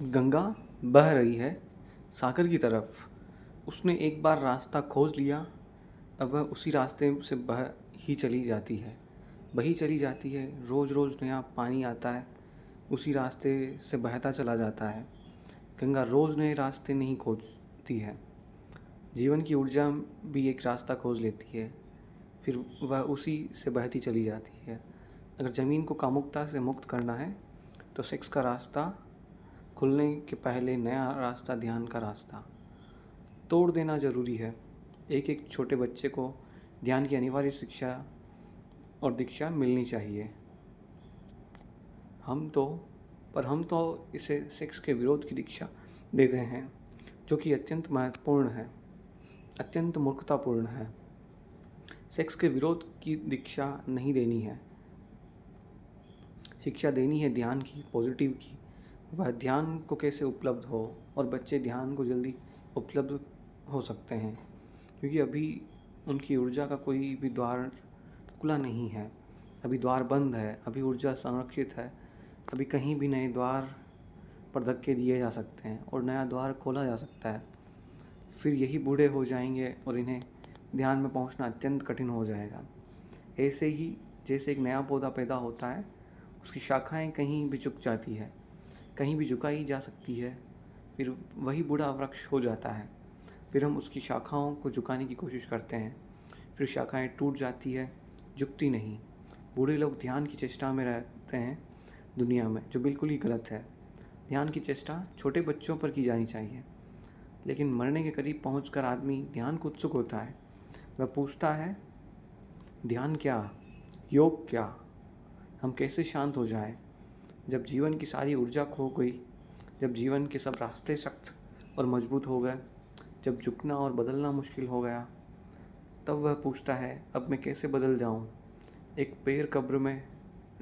गंगा बह रही है सागर की तरफ। उसने एक बार रास्ता खोज लिया, अब वह उसी रास्ते से बह ही चली जाती है, बही चली जाती है। रोज़ रोज़ नया पानी आता है, उसी रास्ते से बहता चला जाता है। गंगा रोज़ नए रास्ते नहीं खोजती है, जीवन की ऊर्जा भी एक रास्ता खोज लेती है, फिर वह उसी से बहती चली जाती है। अगर ज़मीन को कामुकता से मुक्त करना है तो सेक्स का रास्ता खुलने के पहले नया रास्ता, ध्यान का रास्ता तोड़ देना ज़रूरी है। एक एक छोटे बच्चे को ध्यान की अनिवार्य शिक्षा और दीक्षा मिलनी चाहिए। हम तो इसे सेक्स के विरोध की दीक्षा देते हैं, जो कि अत्यंत महत्वपूर्ण है, अत्यंत मूर्खतापूर्ण है। सेक्स के विरोध की दीक्षा नहीं देनी है, शिक्षा देनी है ध्यान की, पॉजिटिव की। वह ध्यान को कैसे उपलब्ध हो और बच्चे ध्यान को जल्दी उपलब्ध हो सकते हैं, क्योंकि अभी उनकी ऊर्जा का कोई भी द्वार खुला नहीं है, अभी द्वार बंद है, अभी ऊर्जा संरक्षित है। अभी कहीं भी नए द्वार पर धक्के दिए जा सकते हैं और नया द्वार खोला जा सकता है। फिर यही बूढ़े हो जाएंगे और इन्हें ध्यान में पहुंचना अत्यंत कठिन हो जाएगा। ऐसे ही जैसे एक नया पौधा पैदा होता है, उसकी शाखाएं कहीं भी झुक जाती है, कहीं भी झुकाई जा सकती है, फिर वही बूढ़ा वृक्ष हो जाता है। फिर हम उसकी शाखाओं को झुकाने की कोशिश करते हैं, फिर शाखाएं टूट जाती है, झुकती नहीं। बूढ़े लोग ध्यान की चेष्टा में रहते हैं दुनिया में, जो बिल्कुल ही गलत है। ध्यान की चेष्टा छोटे बच्चों पर की जानी चाहिए, लेकिन मरने के करीब पहुंचकर आदमी ध्यान को उत्सुक होता है। वह पूछता है, ध्यान क्या, योग क्या, हम कैसे शांत हो जाएं? जब जीवन की सारी ऊर्जा खो गई, जब जीवन के सब रास्ते सख्त और मजबूत हो गए, जब झुकना और बदलना मुश्किल हो गया, तब वह पूछता है, अब मैं कैसे बदल जाऊं? एक पैर कब्र में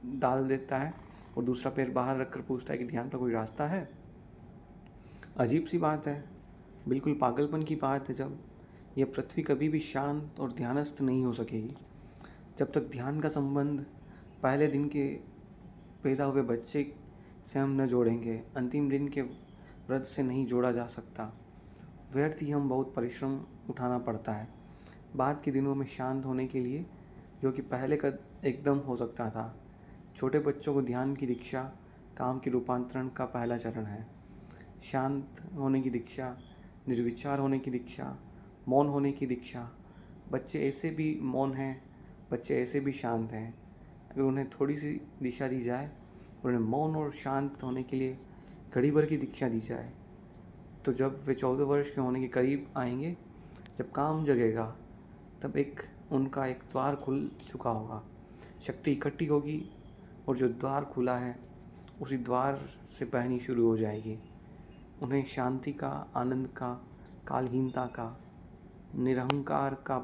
डाल देता है और दूसरा पैर बाहर रखकर पूछता है कि ध्यान का कोई रास्ता है? अजीब सी बात है, बिल्कुल पागलपन की बात है। जब यह पृथ्वी कभी भी शांत और ध्यानस्थ नहीं हो सकेगी, जब तक ध्यान का संबंध पहले दिन के पैदा हुए बच्चे से हम न जोड़ेंगे, अंतिम दिन के व्रत से नहीं जोड़ा जा सकता। व्यर्थ ही हम बहुत परिश्रम उठाना पड़ता है बाद के दिनों में शांत होने के लिए, जो कि पहले का एकदम हो सकता था। छोटे बच्चों को ध्यान की दीक्षा काम के रूपांतरण का पहला चरण है। शांत होने की दीक्षा, निर्विचार होने की दीक्षा, मौन होने की दीक्षा। बच्चे ऐसे भी मौन हैं, बच्चे ऐसे भी शांत हैं। अगर उन्हें थोड़ी सी दिशा दी जाए और उन्हें मौन और शांत होने के लिए घड़ी भर की दीक्षा दी जाए, तो जब वे 14 वर्ष के होने के करीब आएंगे, जब काम जगेगा, तब उनका एक द्वार खुल चुका होगा, शक्ति इकट्ठी होगी और जो द्वार खुला है उसी द्वार से बहनी शुरू हो जाएगी। उन्हें शांति का, आनंद का, कालहीनता का, निरहंकार का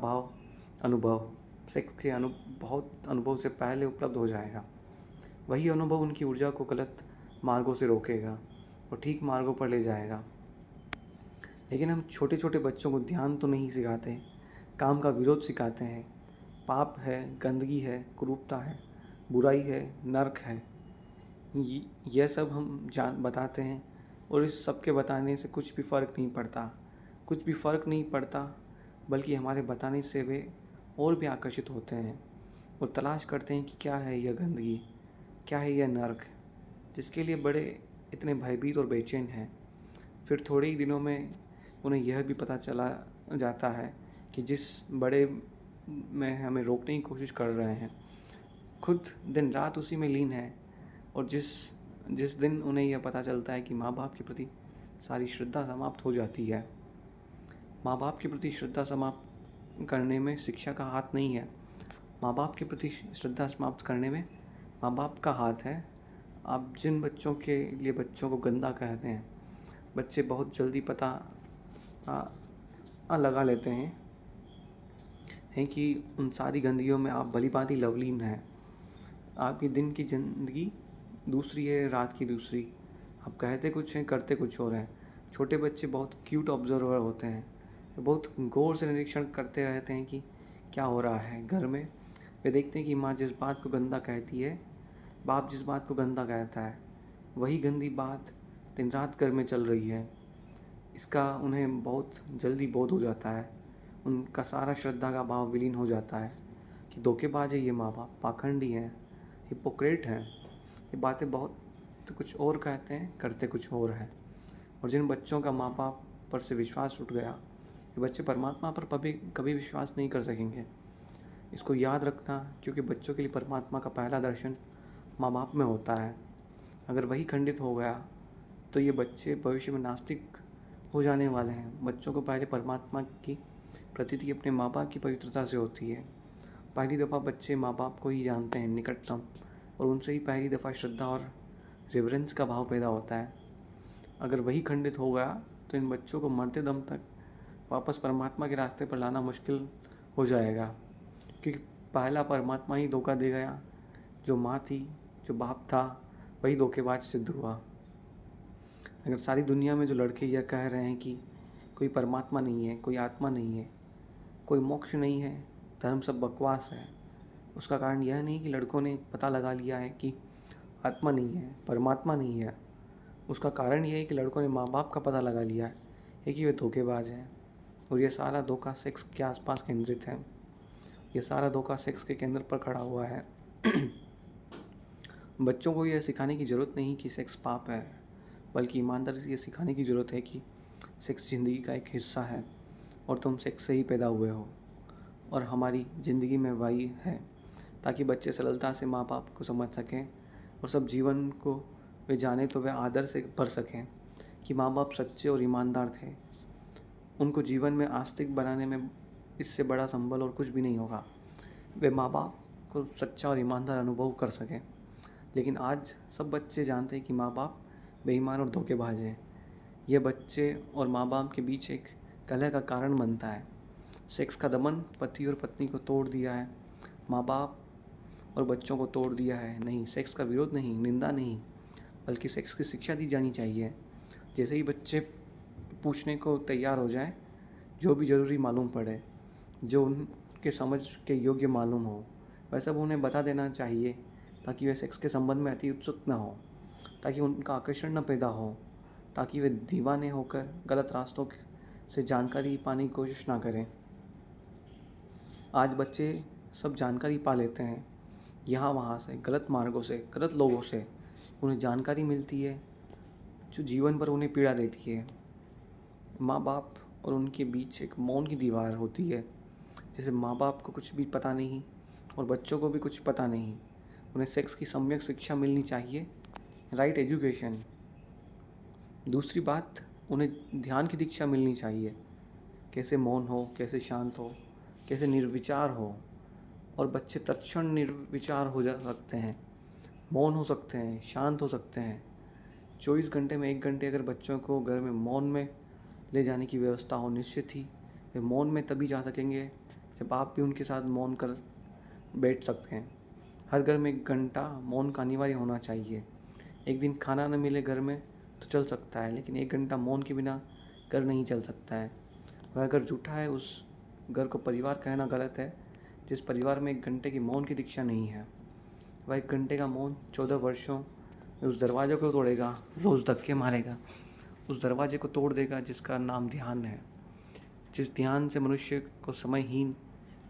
अनुभव सेक्स के बहुत अनुभव से पहले उपलब्ध हो जाएगा। वही अनुभव उनकी ऊर्जा को गलत मार्गों से रोकेगा और ठीक मार्गों पर ले जाएगा। लेकिन हम छोटे छोटे बच्चों को ध्यान तो नहीं सिखाते, काम का विरोध सिखाते हैं। पाप है, गंदगी है, कुरूपता है, बुराई है, नर्क है, यह सब हम बताते हैं। और इस सब के बताने से कुछ भी फ़र्क नहीं पड़ता, कुछ भी फ़र्क नहीं पड़ता, बल्कि हमारे बताने से वे और भी आकर्षित होते हैं और तलाश करते हैं कि क्या है यह गंदगी, क्या है यह नर्क, जिसके लिए बड़े इतने भयभीत और बेचैन हैं। फिर थोड़े ही दिनों में उन्हें यह भी पता चला जाता है कि जिस बड़े में हमें रोकने की कोशिश कर रहे हैं, खुद दिन रात उसी में लीन है। और जिस दिन उन्हें यह पता चलता है कि माँ बाप के प्रति सारी श्रद्धा समाप्त हो जाती है, माँ बाप के प्रति श्रद्धा समाप्त करने में शिक्षा का हाथ नहीं है, माँ बाप के प्रति श्रद्धा समाप्त करने में माँ बाप का हाथ है। आप जिन बच्चों के लिए बच्चों को गंदा कहते हैं, बच्चे बहुत जल्दी पता लगा लेते हैं कि उन सारी गंदगियों में आप भली-भांति लवलीन हैं। आपकी दिन की ज़िंदगी दूसरी है, रात की दूसरी। आप कहते कुछ हैं, करते कुछ और हैं। छोटे बच्चे बहुत क्यूट ऑब्जर्वर होते हैं, बहुत गौर से निरीक्षण करते रहते हैं कि क्या हो रहा है घर में। वे देखते हैं कि माँ जिस बात को गंदा कहती है, बाप जिस बात को गंदा कहता है, वही गंदी बात दिन रात घर में चल रही है, इसका उन्हें बहुत जल्दी बोध हो जाता है। उनका सारा श्रद्धा का भाव विलीन हो जाता है कि धोखेबाज है ये माँ बाप, पाखंडी हैं, हिपोक्रेट हैं। ये बातें बहुत कुछ और कहते हैं, करते कुछ और हैं। और जिन बच्चों का माँ बाप पर से विश्वास उठ गया, ये बच्चे परमात्मा पर कभी विश्वास नहीं कर सकेंगे। इसको याद रखना, क्योंकि बच्चों के लिए परमात्मा का पहला दर्शन माँ बाप में होता है। अगर वही खंडित हो गया तो ये बच्चे भविष्य में नास्तिक हो जाने वाले हैं। बच्चों को पहले परमात्मा की प्रतीति अपने माँ बाप की पवित्रता से होती है। पहली दफ़ा बच्चे माँ बाप को ही जानते हैं निकटतम, और उनसे ही पहली दफ़ा श्रद्धा और रिवरेंस का भाव पैदा होता है। अगर वही खंडित हो गया तो इन बच्चों को मरते दम तक वापस परमात्मा के रास्ते पर लाना मुश्किल हो जाएगा, क्योंकि पहला परमात्मा ही धोखा दे गया। जो माँ थी, जो बाप था, वही धोखेबाज सिद्ध हुआ। अगर सारी दुनिया में जो लड़के यह कह रहे हैं कि कोई परमात्मा नहीं है, कोई आत्मा नहीं है, कोई मोक्ष नहीं है, धर्म सब बकवास है, उसका कारण यह नहीं कि लड़कों ने पता लगा लिया है कि आत्मा नहीं है, परमात्मा नहीं है। उसका कारण यह है कि लड़कों ने माँ बाप का पता लगा लिया है कि वे धोखेबाज हैं, और यह सारा धोखा सेक्स के आसपास केंद्रित है। यह सारा धोखा सेक्स के केंद्र पर खड़ा हुआ है। बच्चों को यह सिखाने की ज़रूरत नहीं कि सेक्स पाप है, बल्कि ईमानदारी से यह सिखाने की ज़रूरत है कि सेक्स ज़िंदगी का एक हिस्सा है, और तुम सेक्स से ही पैदा हुए हो, और हमारी ज़िंदगी में वही है, ताकि बच्चे सरलता से माँ बाप को समझ सकें और सब जीवन को वे जाने तो वे आदर से भर सकें कि माँ बाप सच्चे और ईमानदार थे। उनको जीवन में आस्तिक बनाने में इससे बड़ा संबल और कुछ भी नहीं होगा। वे माँ बाप को सच्चा और ईमानदार अनुभव कर सकें। लेकिन आज सब बच्चे जानते हैं कि माँ बाप बेईमान और धोखेबाज हैं। यह बच्चे और माँ बाप के बीच एक कलह का कारण बनता है। सेक्स का दमन पति और पत्नी को तोड़ दिया है, माँ बाप और बच्चों को तोड़ दिया है। नहीं, सेक्स का विरोध नहीं, निंदा नहीं, बल्कि सेक्स की शिक्षा दी जानी चाहिए। जैसे ही बच्चे पूछने को तैयार हो जाए, जो भी ज़रूरी मालूम पड़े, जो उनके समझ के योग्य मालूम हो, वह सब उन्हें बता देना चाहिए, ताकि वे सेक्स के संबंध में अति उत्सुक न हो, ताकि उनका आकर्षण न पैदा हो, ताकि वे दीवाने होकर गलत रास्तों से जानकारी पाने की कोशिश ना करें। आज बच्चे सब जानकारी पा लेते हैं, यहाँ वहाँ से, गलत मार्गों से, गलत लोगों से उन्हें जानकारी मिलती है जो जीवन भर उन्हें पीड़ा देती है। माँ बाप और उनके बीच एक मौन की दीवार होती है। जैसे माँ बाप को कुछ भी पता नहीं और बच्चों को भी कुछ पता नहीं। उन्हें सेक्स की सम्यक शिक्षा मिलनी चाहिए, राइट एजुकेशन। दूसरी बात, उन्हें ध्यान की दीक्षा मिलनी चाहिए, कैसे मौन हो, कैसे शांत हो, कैसे निर्विचार हो। और बच्चे तत्क्षण निर्विचार हो जा सकते हैं, मौन हो सकते हैं, शांत हो सकते हैं। 24 घंटे में 1 घंटे अगर बच्चों को घर में मौन में ले जाने की व्यवस्था हो, निश्चित ही वे मौन में तभी जा सकेंगे जब आप भी उनके साथ मौन कर बैठ सकते हैं। हर घर में 1 घंटा मौन का अनिवार्य होना चाहिए। एक दिन खाना न मिले घर में तो चल सकता है, लेकिन 1 घंटा मौन के बिना घर नहीं चल सकता है। वह अगर झूठा है, उस घर को परिवार कहना गलत है जिस परिवार में 1 घंटे की मौन की दीक्षा नहीं है। वह 1 घंटे का मौन 14 वर्षों में उस दरवाजे को तोड़ेगा, रोज़ धक्के मारेगा, उस दरवाजे को तोड़ देगा जिसका नाम ध्यान है। जिस ध्यान से मनुष्य को समयहीन,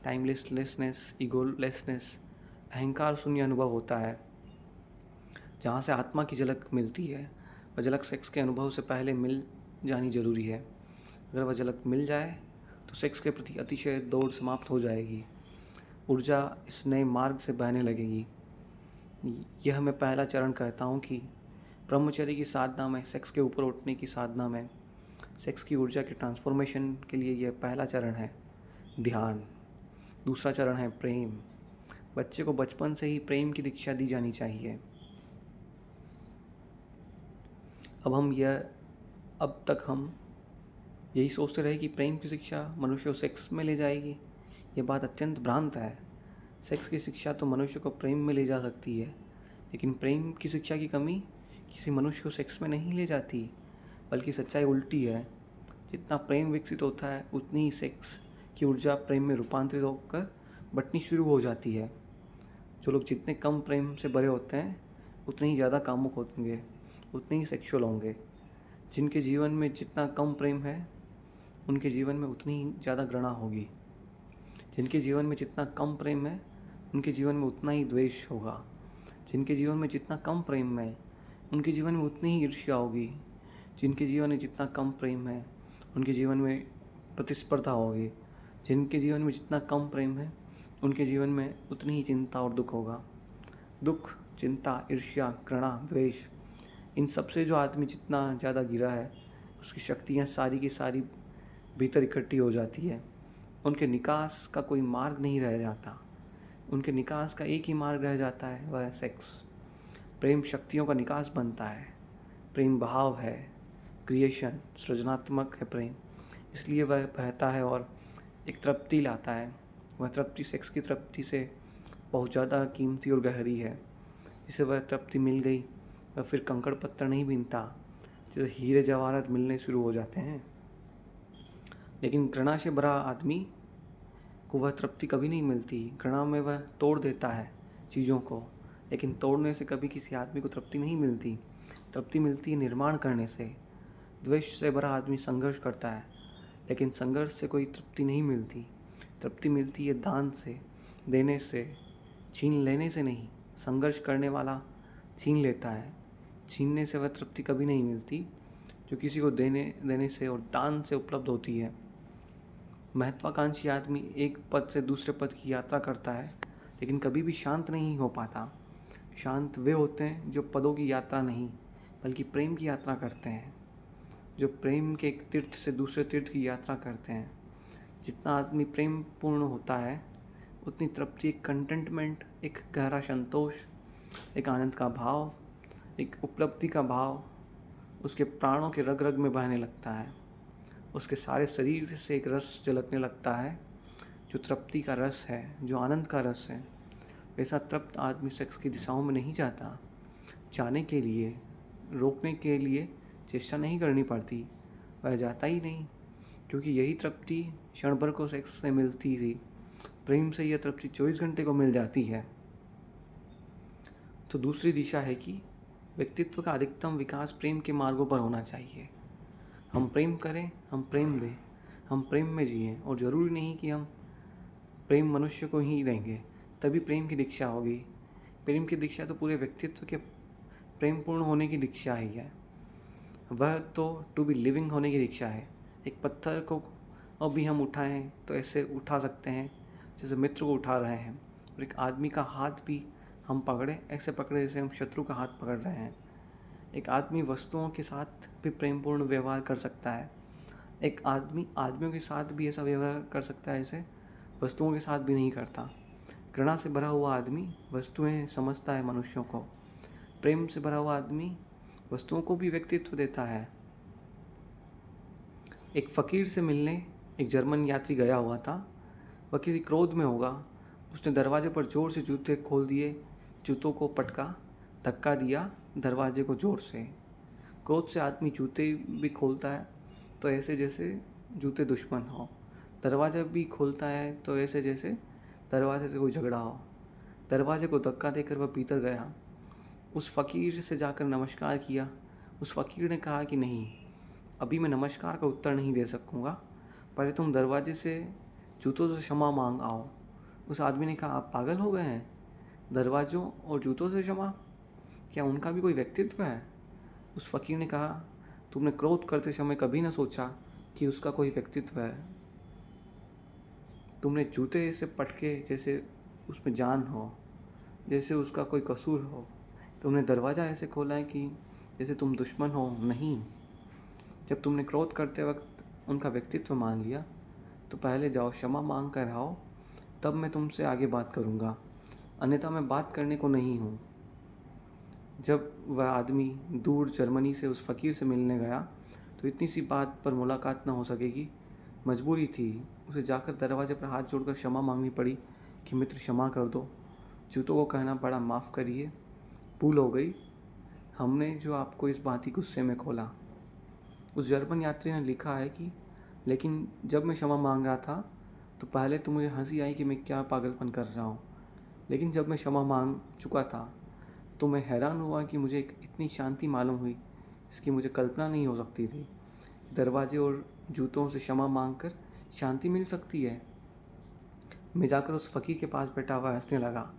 टाइमलेसनेस, ईगोलेसनेस, अहंकार शून्य अनुभव होता है, जहाँ से आत्मा की झलक मिलती है। वह झलक सेक्स के अनुभव से पहले मिल जानी जरूरी है। अगर वह झलक मिल जाए तो सेक्स के प्रति अतिशय दौड़ समाप्त हो जाएगी, ऊर्जा इस नए मार्ग से बहने लगेगी। यह मैं पहला चरण कहता हूँ कि ब्रह्मचर्य की साधना में, सेक्स के ऊपर उठने की साधना में, सेक्स की ऊर्जा के ट्रांसफॉर्मेशन के लिए यह पहला चरण है ध्यान। दूसरा चरण है प्रेम। बच्चे को बचपन से ही प्रेम की दीक्षा दी जानी चाहिए। अब तक हम यही सोचते रहे कि प्रेम की शिक्षा मनुष्य को सेक्स में ले जाएगी। यह बात अत्यंत भ्रांत है। सेक्स की शिक्षा तो मनुष्य को प्रेम में ले जा सकती है, लेकिन प्रेम की शिक्षा की कमी किसी मनुष्य को सेक्स में नहीं ले जाती, बल्कि सच्चाई उल्टी है। जितना प्रेम विकसित होता है, उतनी ही सेक्स की ऊर्जा प्रेम में रूपांतरित होकर बंटनी शुरू हो जाती है। जो लोग जितने कम प्रेम से भरे होते हैं, उतने ही ज़्यादा कामुक होंगे, उतने ही सेक्सुअल होंगे। जिनके जीवन में जितना कम प्रेम है, उनके जीवन में उतनी ही ज़्यादा घृणा होगी। जिनके जीवन में जितना कम प्रेम है, उनके जीवन में उतना ही द्वेष होगा। जिनके जीवन में जितना कम प्रेम है, उनके जीवन में उतनी ही ईर्ष्या होगी। जिनके जीवन में जितना कम प्रेम है, उनके जीवन में प्रतिस्पर्धा होगी। जिनके जीवन में जितना कम प्रेम है, उनके जीवन में उतनी ही चिंता और दुख होगा। दुख, चिंता, ईर्ष्या, घृणा, द्वेष, इन सब से जो आदमी जितना ज़्यादा घिरा है, उसकी शक्तियाँ सारी की सारी भीतर इकट्ठी हो जाती है। उनके निकास का कोई मार्ग नहीं रह जाता। उनके निकास का एक ही मार्ग रह जाता है, वह है सेक्स। प्रेम शक्तियों का निकास बनता है। प्रेम भाव है, क्रिएशन, सृजनात्मक है प्रेम। इसलिए वह बहता है और एक तृप्ति लाता है। वह तृप्ति सेक्स की तृप्ति से बहुत ज़्यादा कीमती और गहरी है। जिसे वह तृप्ति मिल गई, वह फिर कंकड़ पत्थर नहीं बीनता। जैसे हीरे जवाहरात मिलने शुरू हो जाते हैं। लेकिन घृणा से भरा आदमी को वह तृप्ति कभी नहीं मिलती। घृणा में वह तोड़ देता है चीज़ों को, लेकिन तोड़ने से कभी किसी आदमी को तृप्ति नहीं मिलती। तृप्ति मिलती है निर्माण करने से। द्वेष से भरा आदमी संघर्ष करता है, लेकिन संघर्ष से कोई तृप्ति नहीं मिलती। तृप्ति मिलती है दान से, देने से, छीन लेने से नहीं। संघर्ष करने वाला छीन लेता है। छीनने से वह तृप्ति कभी नहीं मिलती, जो किसी को देने से और दान से उपलब्ध होती है। महत्वाकांक्षी आदमी एक पद से दूसरे पद की यात्रा करता है, लेकिन कभी भी शांत नहीं हो पाता। शांत वे होते हैं जो पदों की यात्रा नहीं, बल्कि प्रेम की यात्रा करते हैं। जो प्रेम के एक तीर्थ से दूसरे तीर्थ की यात्रा करते हैं। जितना आदमी प्रेम पूर्ण होता है, उतनी तृप्ति, एक कंटेंटमेंट, एक गहरा संतोष, एक आनंद का भाव, एक उपलब्धि का भाव उसके प्राणों के रग रग में बहने लगता है। उसके सारे शरीर से एक रस झलकने लगता है, जो तृप्ति का रस है, जो आनंद का रस है। वैसा तृप्त आदमी सेक्स की दिशाओं में नहीं जाता। जाने के लिए, रोकने के लिए चेष्टा नहीं करनी पड़ती। वह जाता ही नहीं, क्योंकि यही तृप्ति क्षण भर को सेक्स से मिलती थी। प्रेम से यह तृप्ति 24 घंटे को मिल जाती है। तो दूसरी दिशा है कि व्यक्तित्व का अधिकतम विकास प्रेम के मार्गों पर होना चाहिए। हम प्रेम करें, हम प्रेम दें, हम प्रेम में जिएं। और ज़रूरी नहीं कि हम प्रेम मनुष्य को ही देंगे तभी प्रेम की दीक्षा होगी। प्रेम की दीक्षा तो पूरे व्यक्तित्व के प्रेम पूर्ण होने की दीक्षा ही है। वह तो टू बी लिविंग होने की दीक्षा है। एक पत्थर को अभी हम उठाएं तो ऐसे उठा सकते हैं जैसे मित्र को उठा रहे हैं, और एक आदमी का हाथ भी हम पकड़े ऐसे पकड़े जैसे हम शत्रु का हाथ पकड़ रहे हैं। एक आदमी वस्तुओं के साथ भी प्रेमपूर्ण व्यवहार कर सकता है। एक आदमी आदमियों के साथ भी ऐसा व्यवहार कर सकता है जैसे वस्तुओं के साथ भी नहीं करता। घृणा से भरा हुआ आदमी वस्तुएं समझता है मनुष्यों को। प्रेम से भरा हुआ आदमी वस्तुओं को भी व्यक्तित्व देता है। एक फ़कीर से मिलने एक जर्मन यात्री गया हुआ था। वह किसी क्रोध में होगा। उसने दरवाजे पर जोर से जूते खोल दिए, जूतों को पटका, धक्का दिया दरवाजे को जोर से। क्रोध से आदमी जूते भी खोलता है तो ऐसे जैसे जूते दुश्मन हो। दरवाज़ा भी खोलता है तो ऐसे जैसे दरवाजे से कोई झगड़ा हो। दरवाजे को धक्का देकर वह भीतर गया। उस फ़कीर से जाकर नमस्कार किया। उस फ़कीर ने कहा कि नहीं, अभी मैं नमस्कार का उत्तर नहीं दे सकूँगा, पहले तुम दरवाजे से जूतों से क्षमा मांग आओ। उस आदमी ने कहा, आप पागल हो गए हैं? दरवाज़ों और जूतों से क्षमा? क्या उनका भी कोई व्यक्तित्व है? उस फ़कीर ने कहा, तुमने क्रोध करते समय कभी न सोचा कि उसका कोई व्यक्तित्व है। तुमने जूते से पटके जैसे उसमें जान हो, जैसे उसका कोई कसूर हो। तुमने दरवाज़ा ऐसे खोला है कि जैसे तुम दुश्मन हो। नहीं, जब तुमने क्रोध करते वक्त उनका व्यक्तित्व मान लिया तो पहले जाओ क्षमा मांग कर आओ, तब मैं तुमसे आगे बात करूँगा, अन्यथा मैं बात करने को नहीं हूँ। जब वह आदमी दूर जर्मनी से उस फ़कीर से मिलने गया तो इतनी सी बात पर मुलाकात न हो सकेगी। मजबूरी थी, उसे जाकर दरवाजे पर हाथ जोड़कर क्षमा मांगनी पड़ी कि मित्र क्षमा कर दो। जूतों को कहना पड़ा, माफ़ करिए, भूल हो गई, हमने जो आपको इस बात ही गुस्से में खोला। उस जर्मन यात्री ने लिखा है कि लेकिन जब मैं क्षमा मांग रहा था तो पहले तो मुझे हंसी आई कि मैं क्या पागलपन कर रहा हूँ, लेकिन जब मैं क्षमा मांग चुका था तो मैं हैरान हुआ कि मुझे एक इतनी शांति मालूम हुई इसकी मुझे कल्पना नहीं हो सकती थी। दरवाजे और जूतों से क्षमा मांगकर शांति मिल सकती है। मैं जाकर उस फ़कीर के पास बैठा हुआ हंसने लगा।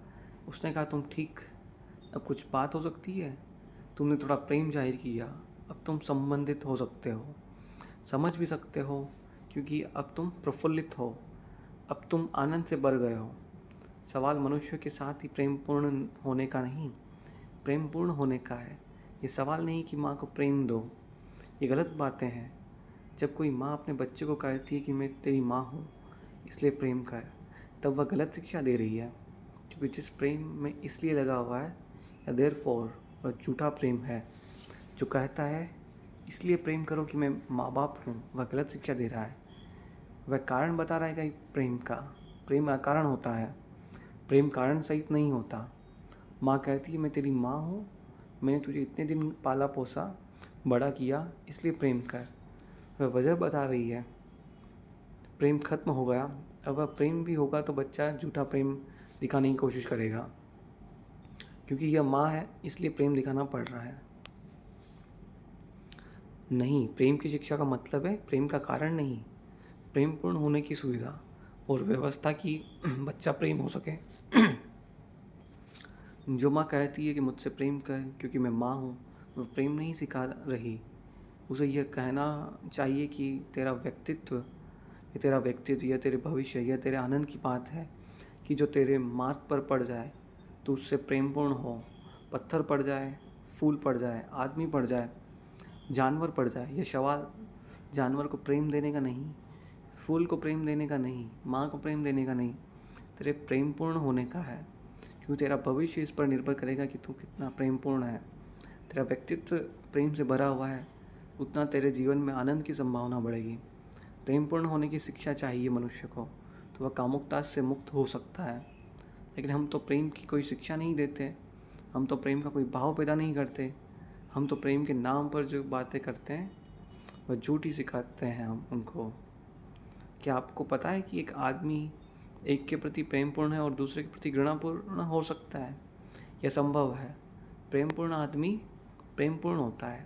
उसने कहा, तुम ठीक, अब कुछ बात हो सकती है। तुमने थोड़ा प्रेम जाहिर किया, अब तुम संबंधित हो सकते हो, समझ भी सकते हो, क्योंकि अब तुम प्रफुल्लित हो, अब तुम आनंद से भर गए हो। सवाल मनुष्य के साथ ही प्रेमपूर्ण होने का नहीं, प्रेमपूर्ण होने का है। ये सवाल नहीं कि माँ को प्रेम दो, ये गलत बातें हैं। जब कोई माँ अपने बच्चे को कहती है कि मैं तेरी माँ हूँ इसलिए प्रेम कर, तब वह गलत शिक्षा दे रही है, क्योंकि जिस प्रेम में इसलिए लगा हुआ है या देयरफॉर, वह झूठा प्रेम है। जो कहता है इसलिए प्रेम करो कि मैं माँ बाप हूँ, वह गलत शिक्षा दे रहा है। वह कारण बता रहा है कि प्रेम का, प्रेम अकारण होता है, प्रेम कारण सहित नहीं होता। माँ कहती है मैं तेरी माँ हूँ, मैंने तुझे इतने दिन पाला पोसा बड़ा किया, इसलिए प्रेम कर। वह वजह बता रही है। प्रेम खत्म हो गया, अब वह प्रेम भी होगा तो बच्चा झूठा प्रेम दिखाने की कोशिश करेगा, क्योंकि यह माँ है इसलिए प्रेम दिखाना पड़ रहा है। नहीं, प्रेम की शिक्षा का मतलब है प्रेम का कारण नहीं, प्रेम पूर्ण होने की सुविधा और व्यवस्था की बच्चा प्रेम हो सके। जो माँ कहती है कि मुझसे प्रेम कर क्योंकि मैं माँ हूँ, वह प्रेम नहीं सिखा रही। उसे यह कहना चाहिए कि तेरा व्यक्तित्व, ये तेरा व्यक्तित्व, यह तेरे भविष्य, यह तेरे आनंद की बात है कि जो तेरे मार्ग पर पड़ जाए तो उससे प्रेमपूर्ण हो। पत्थर पड़ जाए, फूल पड़ जाए, आदमी पड़ जाए, जानवर पड़ जाए, यह सवाल जानवर को प्रेम देने का नहीं, फूल को प्रेम देने का नहीं, माँ को प्रेम देने का नहीं, तेरे प्रेमपूर्ण होने का है। क्योंकि तेरा भविष्य इस पर निर्भर करेगा कि तू कितना प्रेमपूर्ण है। तेरा व्यक्तित्व प्रेम से भरा हुआ है, उतना तेरे जीवन में आनंद की संभावना बढ़ेगी। प्रेमपूर्ण होने की शिक्षा चाहिए मनुष्य को, तो वह कामुकता से मुक्त हो सकता है। लेकिन हम तो प्रेम की कोई शिक्षा नहीं देते, हम तो प्रेम का कोई भाव पैदा नहीं करते। हम तो प्रेम के नाम पर जो बातें करते हैं वह झूठी सिखाते हैं हम उनको। क्या आपको पता है कि एक आदमी एक के प्रति प्रेमपूर्ण है और दूसरे के प्रति घृणापूर्ण हो सकता है? यह संभव है। प्रेमपूर्ण आदमी प्रेमपूर्ण होता है,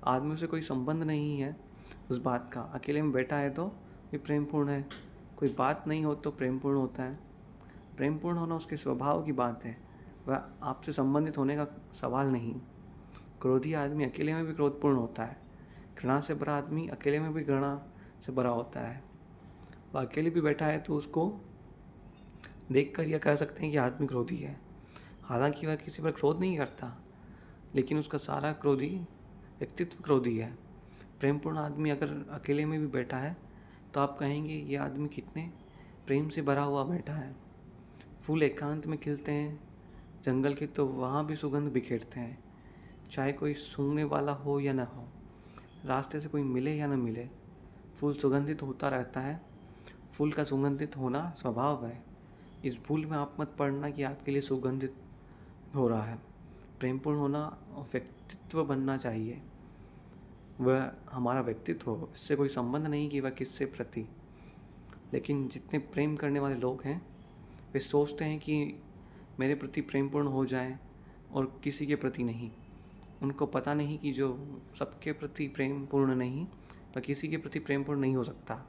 आदमी से कोई संबंध नहीं है उस बात का। अकेले में बैठा है तो भी प्रेमपूर्ण है, कोई बात नहीं हो तो प्रेमपूर्ण होता है। प्रेमपूर्ण होना उसके स्वभाव की बात है, वह आपसे संबंधित होने का सवाल नहीं। क्रोधी आदमी अकेले में भी क्रोधपूर्ण होता है, घृणा से भरा आदमी अकेले में भी घृणा से भरा होता है। वह अकेले भी बैठा है तो उसको देखकर यह कह सकते हैं कि आदमी क्रोधी है, हालांकि वह किसी पर क्रोध नहीं करता, लेकिन उसका सारा क्रोधी व्यक्तित्व क्रोधी है। प्रेमपूर्ण आदमी अगर अकेले में भी बैठा है तो आप कहेंगे ये आदमी कितने प्रेम से भरा हुआ बैठा है। फूल एकांत में खिलते हैं जंगल के तो वहाँ भी सुगंध बिखेरते हैं, चाहे कोई सूंघने वाला हो या न हो, रास्ते से कोई मिले या न मिले, फूल सुगंधित होता रहता है। फूल का सुगंधित होना स्वभाव है। इस भूल में आप मत पड़ना कि आपके लिए सुगंधित हो रहा है। प्रेमपूर्ण होना व्यक्तित्व बनना चाहिए, वह हमारा व्यक्तित्व हो, इससे कोई संबंध नहीं कि वह किससे प्रति। लेकिन जितने प्रेम करने वाले लोग हैं वे सोचते हैं कि मेरे प्रति प्रेमपूर्ण हो जाए और किसी के प्रति नहीं। उनको पता नहीं कि जो सबके प्रति प्रेमपूर्ण नहीं, वह किसी के प्रति प्रेमपूर्ण नहीं हो सकता।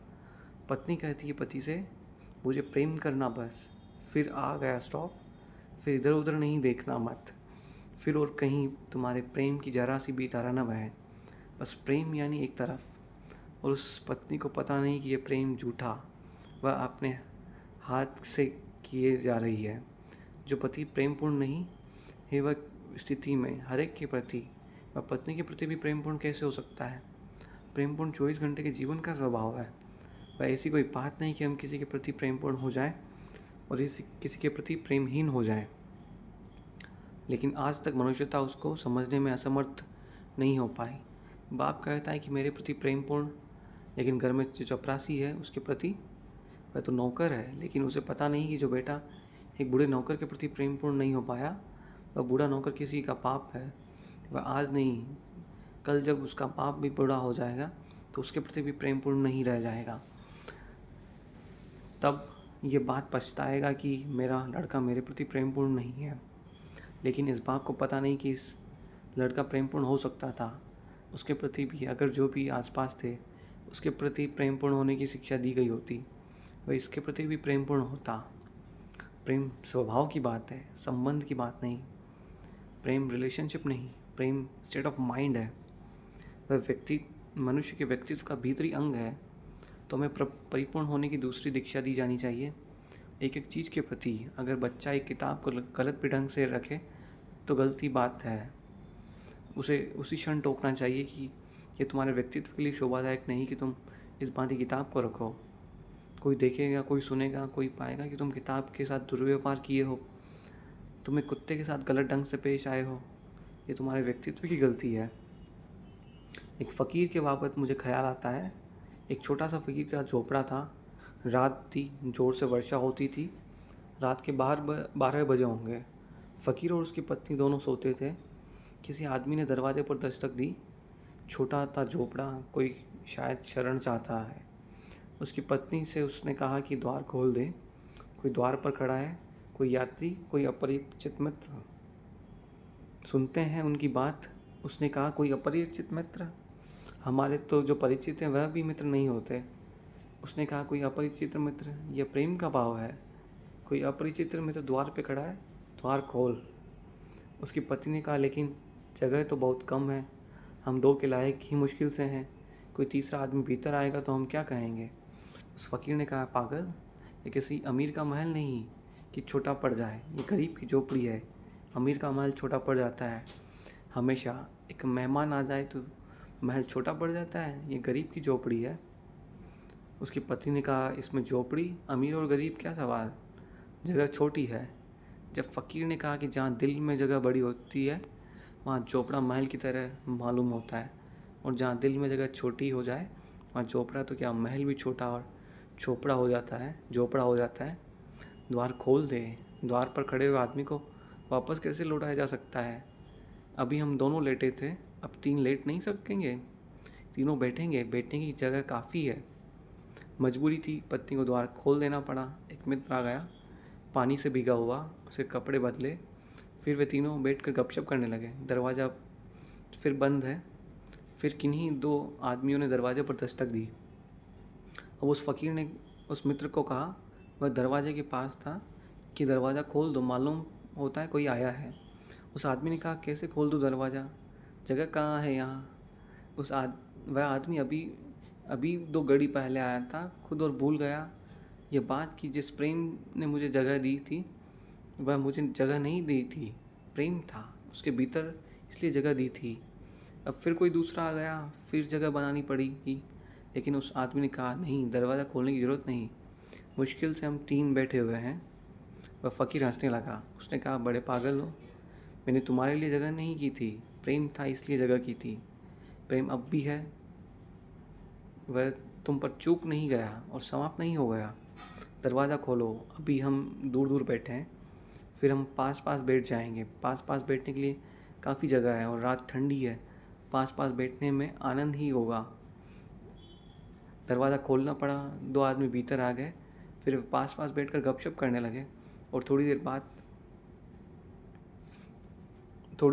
पत्नी कहती है पति से, मुझे प्रेम करना बस, फिर आ गया स्टॉप, फिर इधर उधर नहीं देखना मत, फिर और कहीं तुम्हारे प्रेम की जरा सी भी धारा न बहे, बस प्रेम यानी एक तरफ। और उस पत्नी को पता नहीं कि यह प्रेम झूठा, वह अपने हाथ से किए जा रही है। जो पति प्रेमपूर्ण नहीं है वह स्थिति में हर एक के प्रति, वह पत्नी के प्रति भी प्रेमपूर्ण कैसे हो सकता है? प्रेमपूर्ण 24 घंटे के जीवन का स्वभाव है। वह ऐसी कोई बात नहीं कि हम किसी के प्रति प्रेमपूर्ण हो जाएं और किसी के प्रति प्रेमहीन हो जाएं। लेकिन आज तक मनुष्यता उसको समझने में असमर्थ नहीं हो पाई। बाप कहता है कि मेरे प्रति प्रेमपूर्ण, लेकिन घर में जो चपरासी है उसके प्रति, वह तो नौकर है, लेकिन उसे पता नहीं कि जो बेटा एक बूढ़े नौकर के प्रति प्रेमपूर्ण नहीं हो पाया, वह बूढ़ा नौकर किसी का पाप है। वह आज नहीं, कल जब उसका पाप भी बूढ़ा हो जाएगा तो उसके प्रति भी प्रेमपूर्ण नहीं रह जाएगा। तब ये बात पछताएगा कि मेरा लड़का मेरे प्रति प्रेमपूर्ण नहीं है। लेकिन इस बाप को पता नहीं कि इस लड़का प्रेमपूर्ण हो सकता था, उसके प्रति भी अगर जो भी आसपास थे उसके प्रति प्रेमपूर्ण होने की शिक्षा दी गई होती, वह इसके प्रति भी प्रेमपूर्ण होता। प्रेम स्वभाव की बात है, संबंध की बात नहीं। प्रेम रिलेशनशिप नहीं, प्रेम स्टेट ऑफ माइंड है। वह व्यक्ति मनुष्य के व्यक्तित्व का भीतरी अंग है। तो हमें परिपूर्ण होने की दूसरी दीक्षा दी जानी चाहिए एक एक चीज़ के प्रति। अगर बच्चा एक किताब को गलत ढंग से रखे तो गलती बात है, उसे उसी क्षण टोकना चाहिए कि ये तुम्हारे व्यक्तित्व के लिए शोभादायक नहीं कि तुम इस भांति किताब को रखो। कोई देखेगा, कोई सुनेगा, कोई पाएगा कि तुम किताब के साथ दुर्व्यवहार किए हो, तुम एक कुत्ते के साथ गलत ढंग से पेश आए हो, ये तुम्हारे व्यक्तित्व की गलती है। एक फ़कीर के बाबत मुझे ख्याल आता है। एक छोटा सा फ़कीर का झोपड़ा था। रात थी, ज़ोर से वर्षा होती थी। रात के 12 बजे होंगे। फ़कीर और उसकी पत्नी दोनों सोते थे। किसी आदमी ने दरवाजे पर दस्तक दी। छोटा था झोपड़ा, कोई शायद शरण चाहता है। उसकी पत्नी से उसने कहा कि द्वार खोल दे। कोई द्वार पर खड़ा है, कोई यात्री, कोई अपरिचित मित्र। सुनते हैं उनकी बात। उसने कहा, कोई अपरिचित मित्र? हमारे तो जो परिचित हैं वह भी मित्र नहीं होते। उसने कहा, कोई अपरिचित मित्र, यह प्रेम का भाव है। कोई अपरिचित मित्र द्वार पे खड़ा है, द्वार खोल। उसकी पत्नी ने कहा, लेकिन जगह तो बहुत कम है, हम 2 के लायक ही मुश्किल से हैं, कोई तीसरा आदमी भीतर आएगा तो हम क्या कहेंगे? उस फ़कीर ने कहा, पागल, ये किसी अमीर का महल नहीं कि छोटा पड़ जाए, ये गरीब की झोपड़ी है। अमीर का महल छोटा पड़ जाता है हमेशा। एक मेहमान आ जाए तो महल छोटा पड़ जाता है, ये गरीब की झोपड़ी है। उसकी पत्नी ने कहा, इसमें झोपड़ी, अमीर और गरीब क्या सवाल, जगह छोटी है। जब फ़कीर ने कहा कि जहाँ दिल में जगह बड़ी होती है वहाँ झोपड़ा महल की तरह मालूम होता है, और जहाँ दिल में जगह छोटी हो जाए वहाँ झोपड़ा तो क्या, महल भी छोटा और झोपड़ा हो जाता है, झोपड़ा हो जाता है। द्वार खोल दे। द्वार पर खड़े हुए आदमी को वापस कैसे लौटाया जा सकता है? अभी हम दोनों लेटे थे, अब 3 लेट नहीं सकेंगे? तीनों बैठेंगे, बैठने की जगह काफ़ी है। मजबूरी थी, पत्नी को द्वार खोल देना पड़ा। एक मित्र आ गया, पानी से भीगा हुआ, उसे कपड़े बदले, फिर वे तीनों बैठकर गपशप करने लगे। दरवाज़ा फिर बंद है। फिर किन्हीं 2 आदमियों ने दरवाजे पर दस्तक दी। अब उस फ़कीर ने उस मित्र को कहा, वह दरवाजे के पास था, कि दरवाज़ा खोल दो, मालूम होता है कोई आया है। उस आदमी ने कहा, कैसे खोल दूँ दरवाज़ा, जगह कहाँ है यहाँ? वह आदमी अभी अभी 2 घड़ी पहले आया था, खुद और भूल गया ये बात कि जिस प्रेम ने मुझे जगह दी थी वह मुझे जगह नहीं दी थी, प्रेम था उसके भीतर, इसलिए जगह दी थी। अब फिर कोई दूसरा आ गया, फिर जगह बनानी पड़ेगी। लेकिन उस आदमी ने कहा, नहीं, दरवाज़ा खोलने की ज़रूरत नहीं, मुश्किल से हम 3 बैठे हुए हैं। वह फ़कीर हंसने लगा। उसने कहा, बड़े पागल हो, मैंने तुम्हारे लिए जगह नहीं की थी, प्रेम था इसलिए जगह की थी। प्रेम अब भी है, वह तुम पर चूक नहीं गया और समाप्त नहीं हो गया। दरवाज़ा खोलो। अभी हम दूर दूर बैठे हैं, फिर हम पास पास बैठ जाएंगे। पास पास बैठने के लिए काफ़ी जगह है और रात ठंडी है, पास पास बैठने में आनंद ही होगा। दरवाज़ा खोलना पड़ा, 2 आदमी भीतर आ गए, फिर पास पास बैठकर गपशप करने लगे। और थोड़ी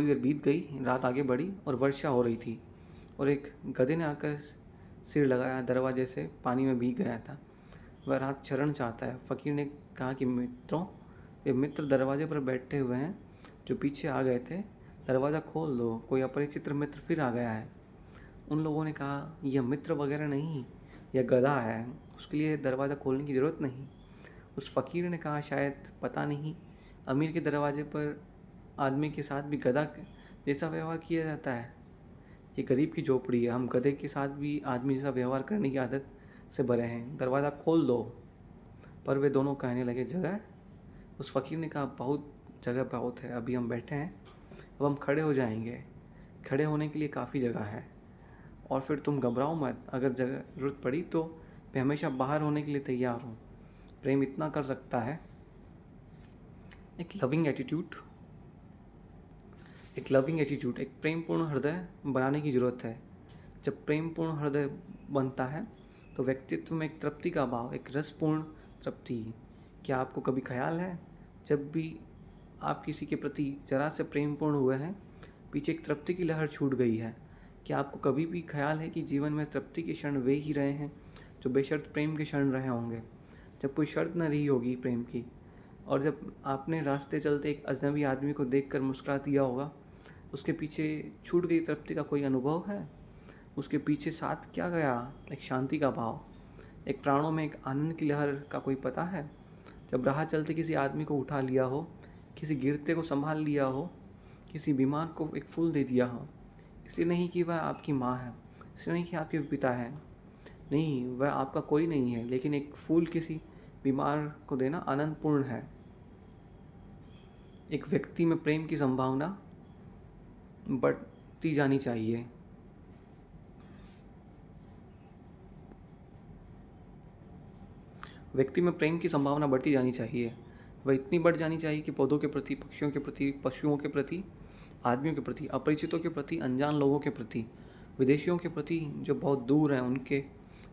देर बीत गई, रात आगे बढ़ी और वर्षा हो रही थी, और एक गधे ने आकर सिर लगाया, दरवाजे से पानी में भीग गया था। वह रात शरण चाहता है। फ़कीर ने कहा कि मित्रों, वे मित्र दरवाजे पर बैठे हुए हैं जो पीछे आ गए थे, दरवाज़ा खोल दो, कोई अपरिचित मित्र फिर आ गया है। उन लोगों ने कहा, यह मित्र वगैरह नहीं, यह गधा है, उसके लिए दरवाज़ा खोलने की ज़रूरत नहीं। उस फ़कीर ने कहा, शायद पता नहीं, अमीर के दरवाजे पर आदमी के साथ भी गधा जैसा व्यवहार किया जाता है। ये गरीब की झोपड़ी है, हम गधे के साथ भी आदमी जैसा व्यवहार करने की आदत से भरे हैं, दरवाज़ा खोल दो। पर वे दोनों कहने लगे, जगह? उस फ़कीर ने कहा, बहुत जगह बहुत है, अभी हम बैठे हैं, अब हम खड़े हो जाएंगे, खड़े होने के लिए काफ़ी जगह है। और फिर तुम घबराओ मत, अगर जगह ज़रूरत पड़ी तो मैं हमेशा बाहर होने के लिए तैयार हूँ। प्रेम इतना कर सकता है। एक लविंग एटीट्यूड, एक प्रेमपूर्ण हृदय बनाने की ज़रूरत है। जब प्रेमपूर्ण हृदय बनता है तो व्यक्तित्व में एक तृप्ति का भाव, एक रसपूर्ण तृप्ति। क्या आपको कभी ख्याल है, जब भी आप किसी के प्रति जरा से प्रेमपूर्ण हुए हैं, पीछे एक तृप्ति की लहर छूट गई है, क्या आपको कभी भी ख्याल है कि जीवन में तृप्ति के क्षण वे ही रहे हैं जो बेशर्त प्रेम के क्षण रहे होंगे, जब कोई शर्त न रही होगी प्रेम की, और जब आपने रास्ते चलते एक अजनबी आदमी को देखकर मुस्कुरा दिया होगा, उसके पीछे छूट गई तृप्ति का कोई अनुभव है? उसके पीछे साथ क्या गया? एक शांति का भाव, एक प्राणों में एक आनंद की लहर का कोई पता है? जब राह चलते किसी आदमी को उठा लिया हो, किसी गिरते को संभाल लिया हो, किसी बीमार को एक फूल दे दिया हो, इसलिए नहीं कि वह आपकी माँ है, इसलिए नहीं कि आपके पिता है, नहीं, वह आपका कोई नहीं है, लेकिन एक फूल किसी बीमार को देना आनंदपूर्ण है। एक व्यक्ति में प्रेम की संभावना बढ़ती जानी चाहिए। व्यक्ति में प्रेम की संभावना बढ़ती जानी चाहिए। वह इतनी बढ़ जानी चाहिए कि पौधों के प्रति, पक्षियों के प्रति, पशुओं के प्रति, आदमियों के प्रति, अपरिचितों के प्रति, अनजान लोगों के प्रति, विदेशियों के प्रति जो बहुत दूर हैं उनके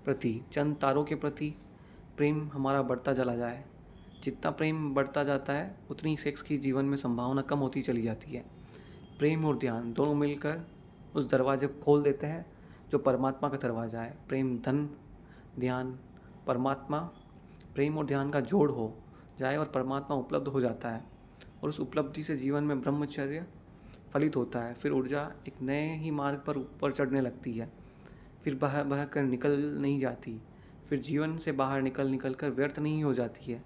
प्रति, चंद तारों के प्रति प्रेम हमारा बढ़ता चला जाए। जितना प्रेम बढ़ता जाता है उतनी सेक्स की जीवन में संभावना कम होती चली जाती है। प्रेम और ध्यान दोनों मिलकर उस दरवाजे को खोल देते हैं जो परमात्मा का दरवाज़ा है। प्रेम, धन, ध्यान, परमात्मा, प्रेम और ध्यान का जोड़ हो जाए और परमात्मा उपलब्ध हो जाता है, और उस उपलब्धि से जीवन में ब्रह्मचर्य फलित होता है। फिर ऊर्जा एक नए ही मार्ग पर ऊपर चढ़ने लगती है, फिर बह बह कर निकल नहीं जाती, फिर जीवन से बाहर निकल कर व्यर्थ नहीं हो जाती है।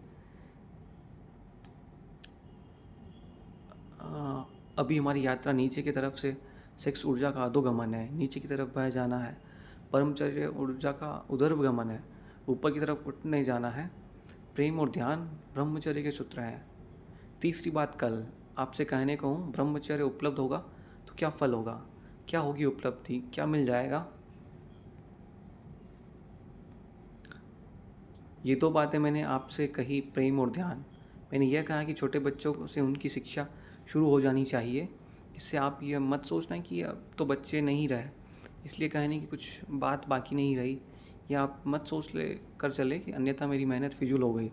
अभी हमारी यात्रा नीचे की तरफ से सेक्स ऊर्जा का अधोगमन है, नीचे की तरफ बह जाना है। परमचर्य ऊर्जा का उर्ध्वगमन है, ऊपर की तरफ उठने जाना है। प्रेम और ध्यान ब्रह्मचर्य के सूत्र हैं। तीसरी बात, कल आपसे कहने को हूँ, ब्रह्मचर्य उपलब्ध होगा तो क्या फल होगा, क्या होगी उपलब्धि, क्या मिल जाएगा? ये दो बातें मैंने आपसे कही, प्रेम और ध्यान। मैंने यह कहा कि छोटे बच्चों से उनकी शिक्षा शुरू हो जानी चाहिए। इससे आप ये मत सोचना कि अब तो बच्चे नहीं रहे, इसलिए कहने की कुछ बात बाकी नहीं रही, या आप मत सोच ले कर चले कि अन्यथा मेरी मेहनत फिजूल हो गई।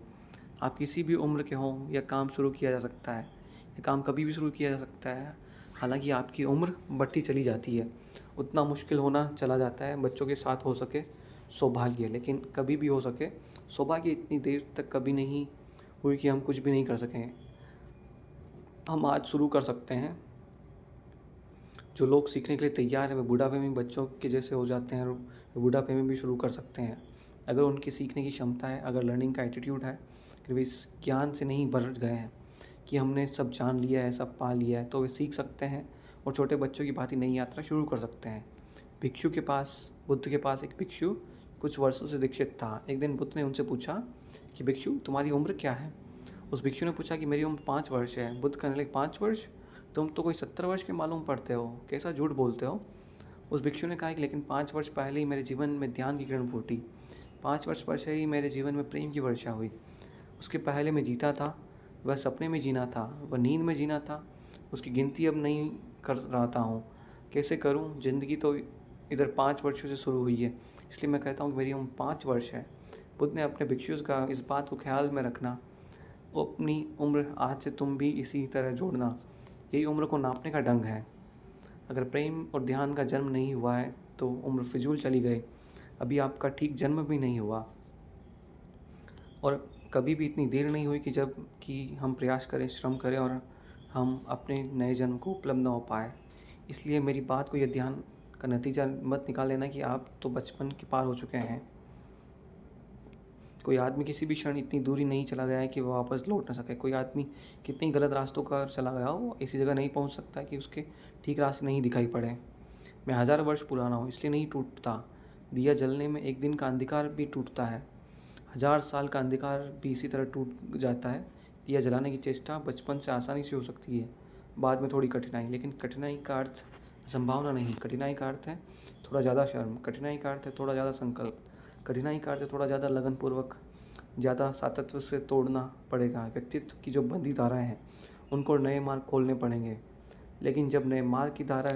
आप किसी भी उम्र के हों, यह काम शुरू किया जा सकता है, यह काम कभी भी शुरू किया जा सकता है। हालांकि आपकी उम्र बढ़ती चली जाती है, उतना मुश्किल होना चला जाता है। बच्चों के साथ हो सके सौभाग्य, लेकिन कभी भी हो सके सौभाग्य इतनी देर तक कभी नहीं हुई कि हम कुछ भी नहीं कर सकें। हम आज शुरू कर सकते हैं। जो लोग सीखने के लिए तैयार हैं वे बुढ़ापे में बच्चों के जैसे हो जाते हैं, और वे बुढ़ापे में भी शुरू कर सकते हैं। अगर उनकी सीखने की क्षमता है, अगर लर्निंग का एटीट्यूड है, कि वे इस ज्ञान से नहीं भर गए हैं कि हमने सब जान लिया है, सब पा लिया है, तो वे सीख सकते हैं और छोटे बच्चों की भांति नई यात्रा शुरू कर सकते हैं। भिक्षु के पास, बुद्ध के पास एक भिक्षु कुछ वर्षों से दीक्षित था। एक दिन बुद्ध ने उनसे पूछा कि भिक्षु, तुम्हारी उम्र क्या है? उस भिक्षु ने पूछा कि मेरी उम्र 5 वर्ष है। बुद्ध कहने लगे, 5 वर्ष? तुम तो कोई 70 वर्ष के मालूम पड़ते हो, कैसा झूठ बोलते हो? उस भिक्षु ने कहा कि लेकिन 5 वर्ष पहले ही मेरे जीवन में ध्यान की किरण फूटी, 5 वर्ष पहले ही मेरे जीवन में प्रेम की वर्षा हुई। उसके पहले मैं जीता था, वह सपने में जीना था, वह नींद में जीना था, उसकी गिनती अब नहीं कर रहा हूँ। कैसे करूँ? ज़िंदगी तो इधर 5 वर्षों से शुरू हुई है, इसलिए मैं कहता हूँ कि मेरी उम्र 5 वर्ष है। बुद्ध ने अपने भिक्षु का इस बात को ख्याल में रखना, वो अपनी उम्र आज से तुम भी इसी तरह जोड़ना, यही उम्र को नापने का ढंग है। अगर प्रेम और ध्यान का जन्म नहीं हुआ है तो उम्र फिजूल चली गई, अभी आपका ठीक जन्म भी नहीं हुआ, और कभी भी इतनी देर नहीं हुई कि जब कि हम प्रयास करें, श्रम करें और हम अपने नए जन्म को उपलब्ध न हो पाए। इसलिए मेरी बात को यह ध्यान का नतीजा मत निकाल लेना कि आप तो बचपन के पार हो चुके हैं। कोई आदमी किसी भी क्षण इतनी दूरी नहीं चला गया है कि वो वापस लौट ना सके। कोई आदमी कितनी गलत रास्तों का चला गया हो, वो ऐसी जगह नहीं पहुंच सकता कि उसके ठीक रास्ते नहीं दिखाई पड़े। मैं 1000 वर्ष पुराना हूँ, इसलिए नहीं टूटता। दिया जलने में एक दिन का अंधकार भी टूटता है, 1000 साल का अंधकार भी इसी तरह टूट जाता है। दिया जलाने की चेष्टा बचपन से आसानी से हो सकती है, बाद में थोड़ी कठिनाई, लेकिन कठिनाई का अर्थ संभावना नहीं। कठिनाई का अर्थ है थोड़ा ज़्यादा शर्म, कठिनाई का अर्थ है थोड़ा ज़्यादा संकल्प, कठिनाई का अर्थ है थोड़ा ज़्यादा लगनपूर्वक, ज़्यादा सातत्य से तोड़ना पड़ेगा। व्यक्तित्व की जो बंदी धाराएँ हैं उनको नए मार्ग खोलने पड़ेंगे, लेकिन जब नए मार्ग की धारा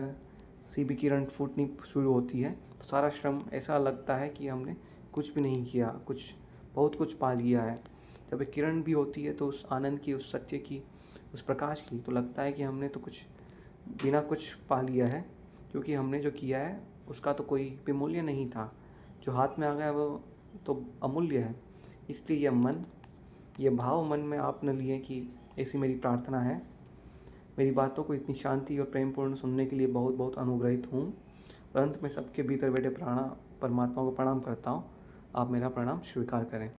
सी भी किरण फूटनी शुरू होती है तो सारा श्रम ऐसा लगता है कि हमने कुछ भी नहीं किया, बहुत कुछ पा लिया है। जब एक किरण भी होती है तो उस आनंद की, उस सत्य की, उस प्रकाश की, तो लगता है कि हमने तो कुछ बिना कुछ पा लिया है, क्योंकि हमने जो किया है उसका तो कोई भी मूल्य नहीं था। जो हाथ में आ गया वो तो अमूल्य है। इसलिए ये भाव मन में आप न लिए कि ऐसी मेरी प्रार्थना है। मेरी बातों को इतनी शांति और प्रेमपूर्ण सुनने के लिए बहुत बहुत अनुग्रहित हूँ। और अंत में सबके भीतर बैठे परमात्मा को प्रणाम करता हूँ। आप मेरा प्रणाम स्वीकार करें।